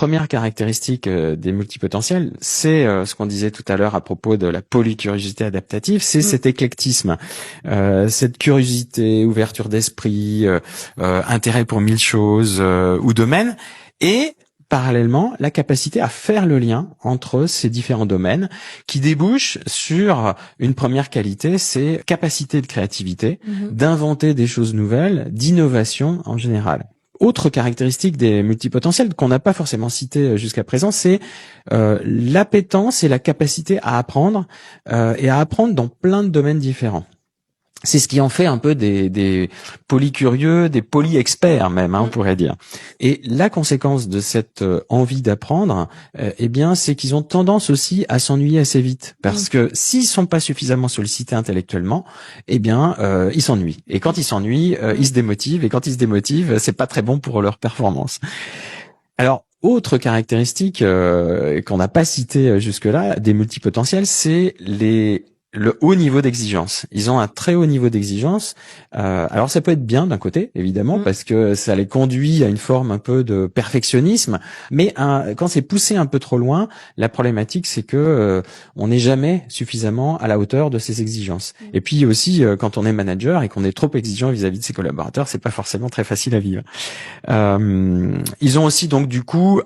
Première caractéristique des multipotentiels, c'est ce qu'on disait tout à l'heure à propos de la polycuriosité adaptative, c'est cet éclectisme, cette curiosité, ouverture d'esprit, intérêt pour mille choses ou domaines, et parallèlement la capacité à faire le lien entre ces différents domaines qui débouchent sur une première qualité, c'est capacité de créativité, d'inventer des choses nouvelles, d'innovation en général. Autre caractéristique des multipotentiels qu'on n'a pas forcément cité jusqu'à présent, c'est l'appétence et la capacité à apprendre et à apprendre dans plein de domaines différents. C'est ce qui en fait un peu des polycurieux, des poly-experts même, on pourrait dire. Et la conséquence de cette envie d'apprendre, eh bien, c'est qu'ils ont tendance aussi à s'ennuyer assez vite. Parce que s'ils sont pas suffisamment sollicités intellectuellement, eh bien, ils s'ennuient. Et quand ils s'ennuient, ils se démotivent. Et quand ils se démotivent, c'est pas très bon pour leur performance. Alors, autre caractéristique qu'on n'a pas citée jusque-là des multipotentiels, c'est le haut niveau d'exigence. Ils ont un très haut niveau d'exigence. Alors ça peut être bien d'un côté, évidemment, parce que ça les conduit à une forme un peu de perfectionnisme. Mais quand c'est poussé un peu trop loin, la problématique c'est que on n'est jamais suffisamment à la hauteur de ces exigences. Et puis aussi, quand on est manager et qu'on est trop exigeant vis-à-vis de ses collaborateurs, c'est pas forcément très facile à vivre. Ils ont aussi donc du coup